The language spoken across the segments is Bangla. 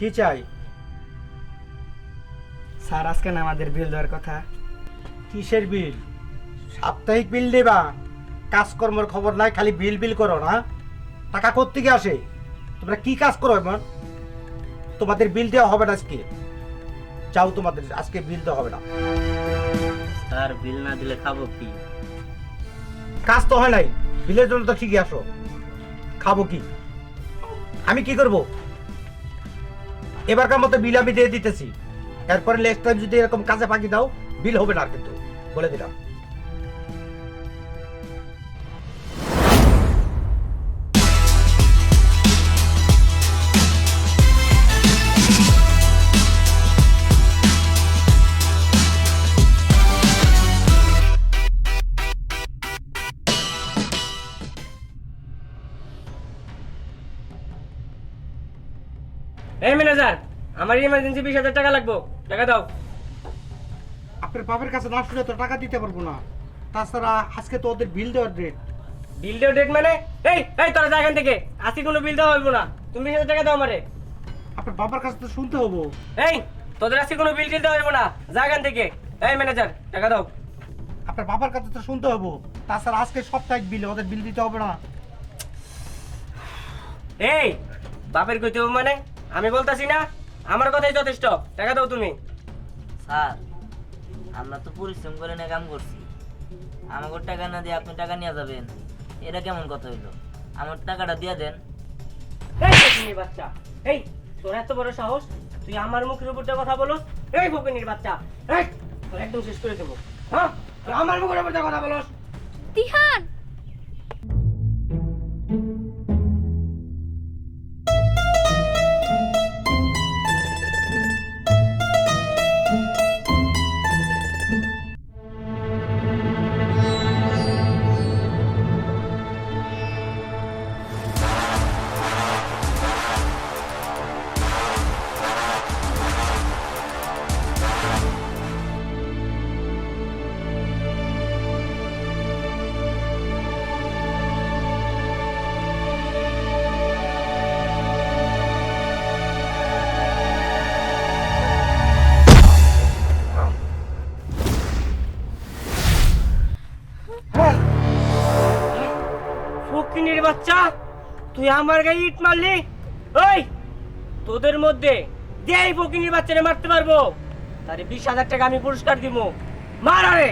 কি চাই? স্যার আজকে না আমাদের বিল দেওয়ার কথা। কিসের বিল? সাপ্তাহিক বিল দেবা? কাজকর্মের খবর নাই, খালি বিল বিল করো না। টাকা কোত্থেকে আসে? তোমরা কি কাজ করো এমন? তোমাদের বিল দেওয়া হবে না আজকে। যাও, তোমাদের আজকে বিল দেওয়া হবে না। স্যার বিল না দিলে খাবো কি? কাজ তো হয় নাই, বিলের জন্য তো ঠিকই আসো। খাবো কি? আমি কি করব? এবারকার মতো বিল আমি দিয়ে দিতেছি। এরপরে নেক্সট টাইম যদি এরকম কাজে ফাঁকি দাও, বিল হবে না আর, কিন্তু বলে দিলাম। এই ম্যানেজার, আমার ইমার্জেন্সি 20,000 টাকা লাগবে, টাকা দাও। আপনার বাবার কাছে না শুনে তো টাকা দিতে পারবো না। তাছাড়া আজকে তো ওদের বিল দেওয়ার ডেট। বিল দেও ডেট মানে? এই এই তোরা যা এখান থেকে, আজকে কোনো বিল দেওয়া হইব না। তুমি 20,000 টাকা দাও আমারে। আপনার বাবার কাছে তো শুনতে হবো। এই তোদের আজকে কোনো বিল টিল দেওয়া হইব না, যা এখান থেকে। এই ম্যানেজার, টাকা দাও। আপনার বাবার কাছে তো শুনতে হবো। তাছাড়া আজকে সাপ্তাহিক বিল, ওদের বিল দিতে হবে না। এই বাপের কইতে হবে মানে? আমি বলতাছি না, আমার কথাই যথেষ্ট, টাকা দাও তুমি। স্যার আমরা তো পরিশ্রম করে না কাম করছি, আমাকে টাকা না দিয়ে আপনি টাকা নিয়ে যাবেন, এটা কেমন কথা হইলো? আমার টাকাটা দিয়ে দেন। এই ফকিনীর বাচ্চা, এই তোর এত বড় সাহস, তুই আমার মুখের উপর দিয়ে কথা বলস? এই ফকিনীর বাচ্চা, এই তোর একদম শেষ করে দেবো। হ্যাঁ, তুই আমার মুখের উপর দিয়ে কথা বলস? তিহান, ফকিনীর বাচ্চা, তুই আমার গায়ে ইট মারলি? ওই তোদের মধ্যে যে এই ফকিনীর বাচ্চারে মারতে পারবো, তারে 20,000 টাকা আমি পুরস্কার দিব। মার আরে।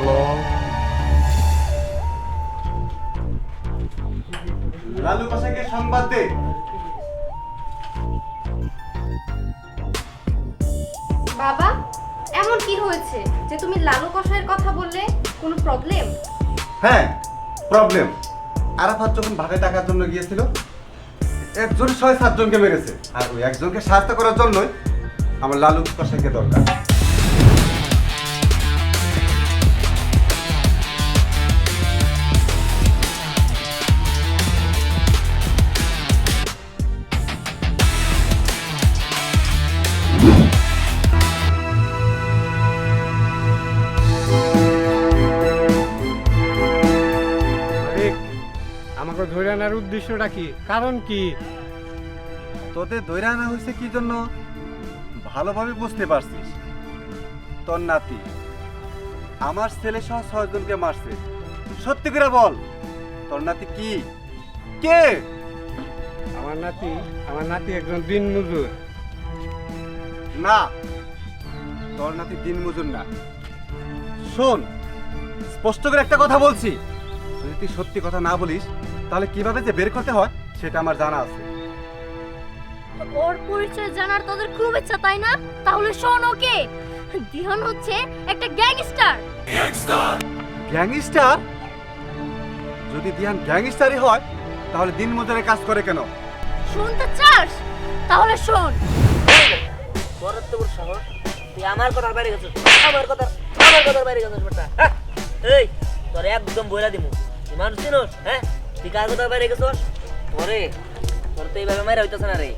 হ্যালো, লালু কসাইকে সংবাদ দে। বাবা, এমন কি হয়েছে যে তুমি লালু কসাইয়ের কথা বললে? কোনো প্রবলেম? হ্যাঁ, প্রবলেম। আরাফাত যখন ভাগে টাকার জন্য গিয়েছিল, একজন ৬-৭ জনকে মেরেছে, আর ওই একজনকে সাহায্য করার জন্যই আমার লালু কসাইকে দরকার। আমাকে ধরে আনার উদ্দেশ্যটা কি, কারণ কি? তোদের ধরে আনা হয়েছে কি জন্য ভালোভাবে বুঝতে পারছিস। তোর নাতি আমার ছেলে সহ ৬ জনকে মারছে। সত্যি করে বল, তোর নাতি কি, কে? আমার নাতি একজন দিনমজুর। না, তোর নাতি দিনমজুর না। শোন, স্পষ্ট করে একটা কথা বলছি, যদি তুই সত্যি কথা না বলিস তাহলে কিভাবে যে বের করতে হয় সেটা আমার জানা আছে। ওর পরিচয় জানার তোদের খুব ইচ্ছা, তাই না? তাহলে শোন, ওকে দিহান হচ্ছে একটা গ্যাংস্টার। গ্যাংস্টার? যদি দিহান গ্যাংস্টারই হয় তাহলে দিনমজুরের কাজ করে কেন? শুনতে চাস? তাহলে শোন। তোর এত বড় সাহস, তুই আমার কথার বাইরে গেছিস, আমার কথার বাইরে গেছিস বেটা। হ্যাঁ? এই তোর একদম বইলা দিমু, তুই মানুষ চিনোস? হ্যাঁ, তুই কার কথার বাইরে গেছিস? তোর তো এইভাবে মারা হইতেছে না রে,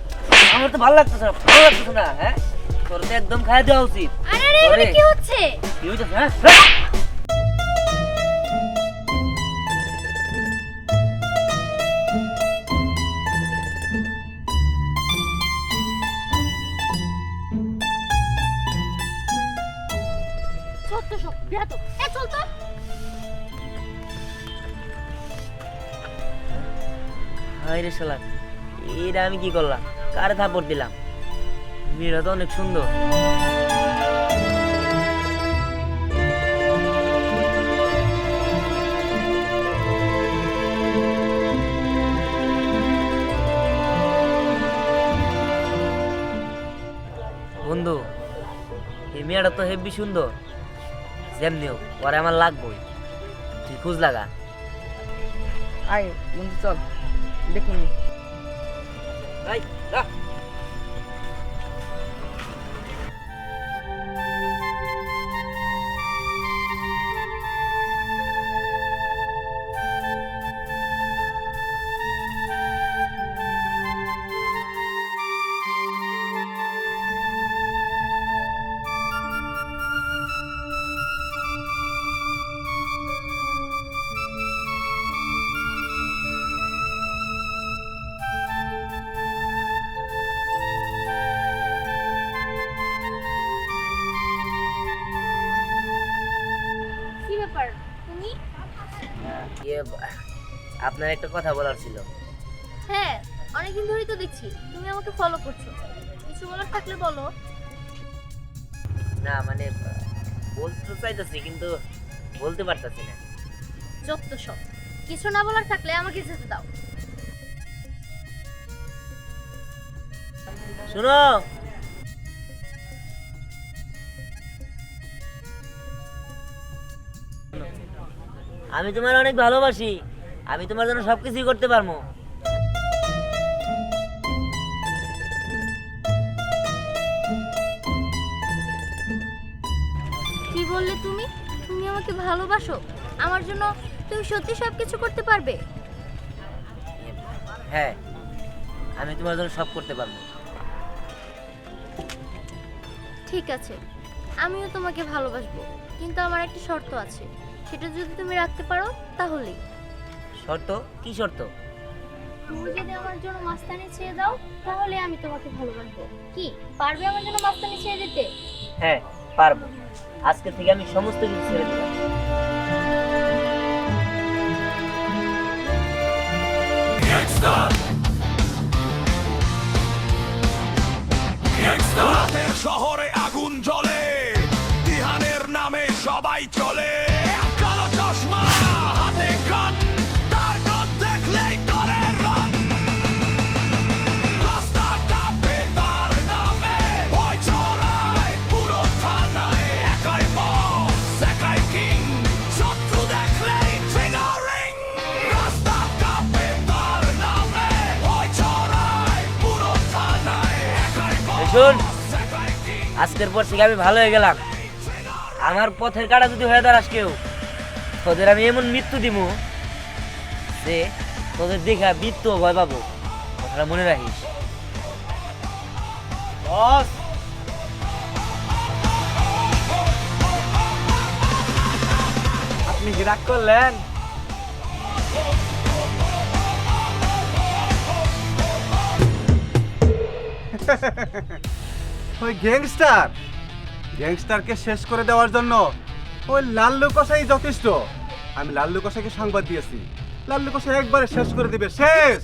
আমার তো ভালো লাগতেছে না, হ্যাঁ? তোর তো একদম খাইয়ে দেওয়া উচিত। আরে আরে, এগুলো কি হচ্ছে? কি হইতেছে? হ্যাঁ, সত্য সব বেয়াত। এ চল তো। হাই রে শালা, এটা আমি কি করলাম? কারে থাপ্পড় দিলাম? মেয়েটা তো অনেক সুন্দর। বন্ধু, এই মেয়েটা তো হেব্বি সুন্দর, যেমনিও পরে আমার লাগবই, তুই খোঁজ লাগা। আয় বন্ধু, চল দেখুন। এই, যা। কি ব্যাপার তুমি? ইয়ে, আপনার একটা কথা বলার ছিল। হ্যাঁ, অনেকদিন ধরেই তো দেখছি তুমি আমাকে ফলো করছো। কিছু বলার থাকলে বলো। না মানে বলতে তো চাইতেছি কিন্তু বলতে পারতাছি না। যত সব, কিছু না বলার থাকলে আমাকে যেতে দাও। শুনো, আমি তোমার অনেক ভালোবাসি, আমি তোমার জন্য সবকিছুই করতে পারবো। কি বললে তুমি? তুমি আমাকে ভালোবাসো? আমার জন্য তুমি সত্যি সবকিছু করতে পারবে? হ্যাঁ, আমি তোমার জন্য সব করতে পারবো। ঠিক আছে, আমিও তোমাকে ভালোবাসবো, কিন্তু আমার একটা শর্ত আছে। সেটা যদি তুমি রাখতে পারো তাহলেই। শর্ত? কি শর্ত? তুমি যদি আমার জন্য মাস্তানি ছেড়ে দাও তাহলে আমি তোমাকে ভালোবাসবো। কি পারবে আমার জন্য মাস্তানি ছেড়ে দিতে? হ্যাঁ, পারবো। আজকে থেকে আমি সমস্ত কিছু ছেড়ে দিলাম। রাতের শহরে আগুন জ্বলে, দিহানের নামে সবাই চলে। শোন, আজকের পর থেকে আমি ভালো হয়ে গেলাম। আমার পথের কাটা যদি হয়ে দাঁড়াস কেউ, তোদের আমি এমন মৃত্যু দিব যে তোদের দেখা মৃত্যু ভয় পাবো। কথাটা মনে রাখিস। বস, আপনি কি রাগ করলেন? ওই গ্যাংস্টারকে শেষ করে দেওয়ার জন্য ওই লাল্লু কসাই যথেষ্ট। আমি লাল্লু কসাইকে সংবাদ দিয়েছি, লাল্লু কসাই একবারে শেষ করে দিবে, শেষ।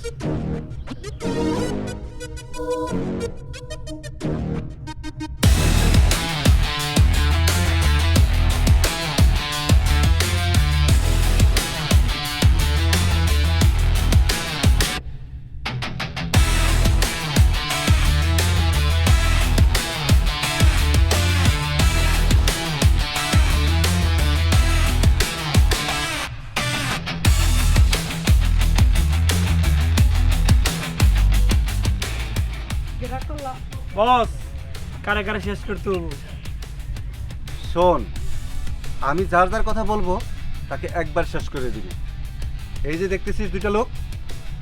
বস, কারে কারে শেষ করতে হবো? শোন, আমি যার যার কথা বলবো তাকে একবার শেষ করে দিবি। এই যে দেখতেছিস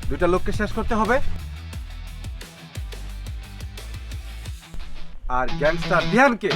দুইটা লোককে শেষ করতে হবে। আর গ্যাংস্টার ধ্যানকে